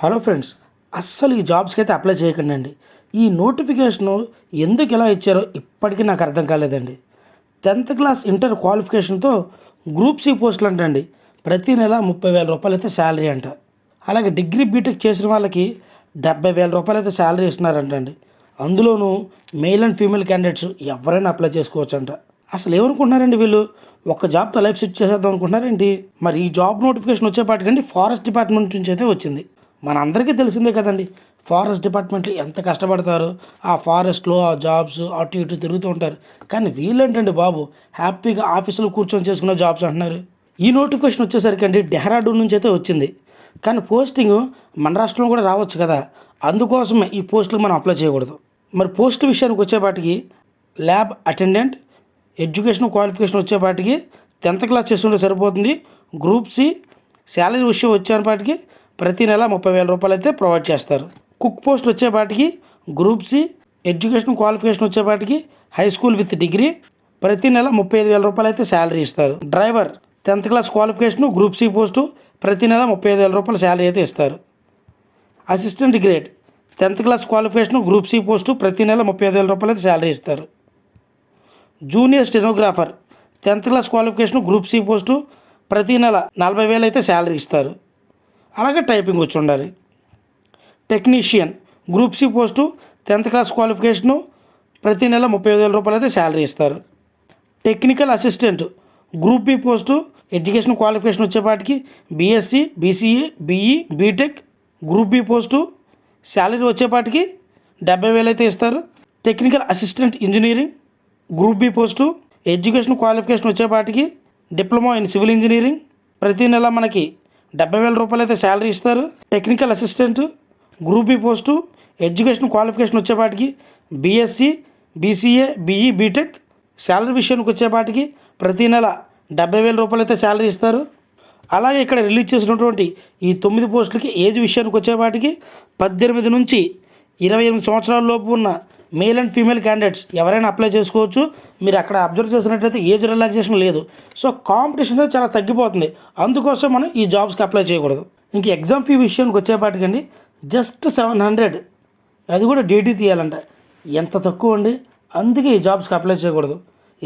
Hello friends, అస్సలు ఈ జాబ్స్కి అయితే అప్లై చేయకండి. ఈ నోటిఫికేషను ఎందుకు ఇలా ఇచ్చారో ఇప్పటికీ నాకు అర్థం కాలేదండి. 10th క్లాస్ ఇంటర్ క్వాలిఫికేషన్తో గ్రూప్ సి పోస్టులు అంటండి. ప్రతి నెల 30,000 రూపాయలు అయితే శాలరీ అంట. అలాగే డిగ్రీ బీటెక్ చేసిన వాళ్ళకి 70,000 రూపాయలు అయితే శాలరీ ఇస్తున్నారంటండి. అందులోనూ మెయిల్ అండ్ ఫీమేల్ క్యాండిడేట్స్ ఎవరైనా అప్లై చేసుకోవచ్చు అంట. అసలు ఏమనుకుంటున్నారండి వీళ్ళు? ఒక జాబ్తో లైఫ్ సెట్ చేసేద్దాం అనుకుంటున్నారేంటి? మరి ఈ జాబ్ నోటిఫికేషన్ వచ్చేపాటికండి ఫారెస్ట్ డిపార్ట్మెంట్ నుంచి అయితే వచ్చింది. మన అందరికీ తెలిసిందే కదండి, ఫారెస్ట్ డిపార్ట్మెంట్లో ఎంత కష్టపడతారో. ఆ ఫారెస్ట్లో ఆ జాబ్స్ అటు ఇటు తిరుగుతూ ఉంటారు. కానీ వీళ్ళేంటండి బాబు, హ్యాపీగా ఆఫీసులో కూర్చొని చేసుకునే జాబ్స్ అంటున్నారు. ఈ నోటిఫికేషన్ వచ్చేసరికి అండి డెహ్రాడూన్ నుంచి అయితే వచ్చింది. కానీ పోస్టింగ్ మన రాష్ట్రంలో కూడా రావచ్చు కదా, అందుకోసమే ఈ పోస్టులకు మనం అప్లై చేయకూడదు. మరి పోస్ట్ విషయానికి వచ్చేపాటికి ల్యాబ్ అటెండెంట్, ఎడ్యుకేషన్ క్వాలిఫికేషన్ వచ్చేపాటికి 10th క్లాస్ చేస్తుంటే సరిపోతుంది. గ్రూప్ సి శాలరీ విషయం వచ్చేపాటికి ప్రతి నెల 30,000 రూపాయలు అయితే ప్రొవైడ్ చేస్తారు. కుక్ పోస్ట్ వచ్చేపాటికి గ్రూప్ సి ఎడ్యుకేషన్ క్వాలిఫికేషన్ వచ్చేపాటికి హై స్కూల్ విత్ డిగ్రీ ప్రతి నెల 35,000 రూపాయలు అయితే శాలరీ ఇస్తారు. Driver 10th class qualification group C post ప్రతి నెల 35,000 రూపాయల శాలరీ అయితే ఇస్తారు. Assistant grade 10th class qualification group C post ప్రతి నెల 35,000 రూపాయలు అయితే శాలరీ ఇస్తారు. Junior stenographer 10th class qualification group C post ప్రతి నెల 40,000 అయితే శాలరీ ఇస్తారు. అలాగే టైపింగ్ వచ్చి ఉండాలి. Technician group C post 10th class qualification ప్రతి నెల 35,000 రూపాయలు అయితే శాలరీ ఇస్తారు. Technical assistant group B post education qualification వచ్చేపాటికి BSc, BCA, BE, BTech group B post salary వచ్చేపాటికి 70,000 అయితే ఇస్తారు. Technical assistant engineering group B post education qualification వచ్చేపాటికి డిప్లొమా ఇన్ సివిల్ ఇంజనీరింగ్ ప్రతి నెల మనకి 70,000 రూపాయలు అయితే శాలరీ ఇస్తారు. Technical assistant group B post education qualification వచ్చేపాటికి BSc, BCA, BE, BTech salary విషయానికి వచ్చేపాటికి ప్రతి నెల 70,000 రూపాయలు అయితే శాలరీ ఇస్తారు. అలాగే ఇక్కడ రిలీజ్ చేసినటువంటి ఈ 9 పోస్టులకి ఏజ్ విషయానికి వచ్చేపాటికి 18 నుంచి 28 సంవత్సరాల లోపు ఉన్న మేల్ అండ్ ఫీమేల్ క్యాండిడేట్స్ ఎవరైనా అప్లై చేసుకోవచ్చు. మీరు అక్కడ అబ్జర్వ్ చేసినట్లయితే ఏజ్ రిలాక్సేషన్ లేదు. సో కాంపిటీషన్ అనేది చాలా తగ్గిపోతుంది. అందుకోసం మనం ఈ జాబ్స్కి అప్లై చేయకూడదు. ఇంక ఎగ్జామ్ ఫీ విషయానికి వచ్చేపాటికండి జస్ట్ 700, అది కూడా డీటీ తీయాలంట. ఎంత తక్కువ అండి. అందుకే ఈ జాబ్స్కి అప్లై చేయకూడదు.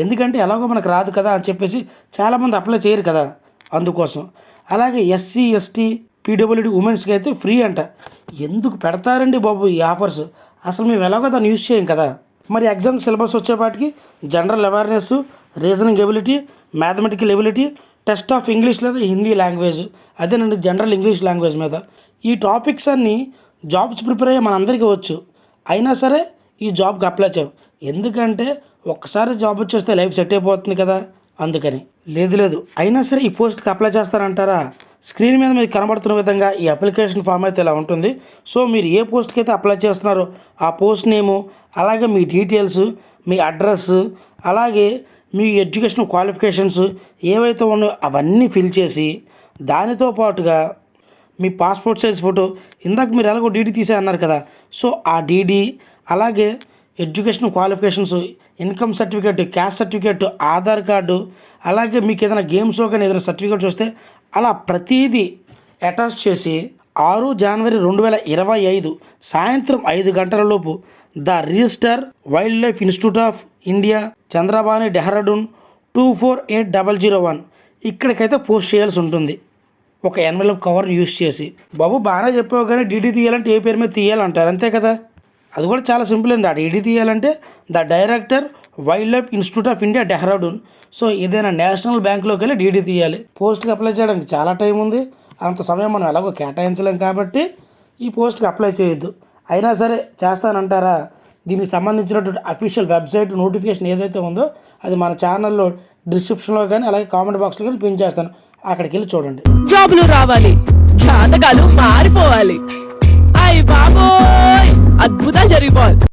ఎందుకంటే ఎలాగో మనకు రాదు కదా అని చెప్పేసి చాలామంది అప్లై చేయరు కదా, అందుకోసం. అలాగే ఎస్సీ, ఎస్టీ, పీడబ్ల్యూడీ ఉమెన్స్కి అయితే ఫ్రీ అంట. ఎందుకు పెడతారండి బాబు ఈ ఆఫర్స్? అసలు మేము ఎలాగో దాన్ని యూజ్ చేయం కదా. మరి ఎగ్జామ్ సిలబస్ వచ్చేపాటికి general awareness, reasoning ability, mathematical ability, test of English లేదా హిందీ లాంగ్వేజ్, అదేనండి జనరల్ ఇంగ్లీష్ లాంగ్వేజ్ మీద. ఈ టాపిక్స్ అన్నీ జాబ్స్ ప్రిపేర్ అయ్యే మనందరికీ వచ్చు. అయినా సరే ఈ జాబ్కి అప్లై చేయం. ఎందుకంటే ఒక్కసారి జాబ్ వచ్చేస్తే లైఫ్ సెట్ అయిపోతుంది కదా, అందుకని. లేదు అయినా సరే ఈ పోస్ట్కి అప్లై చేస్తారంటారా? స్క్రీన్ మీద మీకు కనబడుతున్న విధంగా ఈ అప్లికేషన్ ఫామ్ అయితే ఇలా ఉంటుంది. సో మీరు ఏ పోస్ట్కి అయితే అప్లై చేస్తున్నారో ఆ పోస్ట్ నేము, అలాగే మీ డీటెయిల్స్, మీ అడ్రస్, అలాగే మీ ఎడ్యుకేషన్ క్వాలిఫికేషన్స్ ఏవైతే ఉన్నాయో అవన్నీ ఫిల్ చేసి, దానితో పాటుగా మీ పాస్పోర్ట్ సైజ్ ఫోటో, ఇందాక మీరు ఎలాగో డీడీ తీసే అన్నారు కదా, సో ఆ డీడీ, అలాగే education qualifications, income certificate, caste certificate, Aadhaar card, అలాగే మీకు ఏదైనా గేమ్స్లో కానీ ఏదైనా సర్టిఫికేట్స్ వస్తే అలా ప్రతీదీ అటాచ్ చేసి 6 జనవరి 2025 సాయంత్రం 5 గంటలలోపు the registrar wildlife institute of India, Chandrabani, Dehradun 248001 ఇక్కడికైతే పోస్ట్ చేయాల్సి ఉంటుంది. ఒక ఎన్వెలప్ కవర్ యూస్ చేసి. బాబు బాగానే చెప్పావు, కానీ డీడీ తీయాలంటే ఏ పేరు మీద తీయాలంటారు, అంతే కదా. అది కూడా చాలా సింపుల్ అండి. ఆ డీడీ తీయాలంటే the director wild life institute of India, Dehradun. So ఏదైనా నేషనల్ బ్యాంక్లోకి వెళ్ళి డీడీ తీయాలి. పోస్ట్కి అప్లై చేయడానికి చాలా టైం ఉంది. అంత సమయం మనం ఎలాగో కేటాయించలేం కాబట్టి ఈ పోస్ట్కి అప్లై చేయొద్దు. అయినా సరే చేస్తానంటారా? దీనికి సంబంధించినటువంటి అఫీషియల్ వెబ్సైట్ నోటిఫికేషన్ ఏదైతే ఉందో అది మన ఛానల్లో డిస్క్రిప్షన్లో కానీ అలాగే కామెంట్ బాక్స్లో కానీ పిన్ చేస్తాను, అక్కడికి వెళ్ళి చూడండి. జాబులు రావాలి, జాతకాలు మారిపోవాలి, అయ్య బాబోయ్ అద్భుతాలు జరిగిపోవాలి.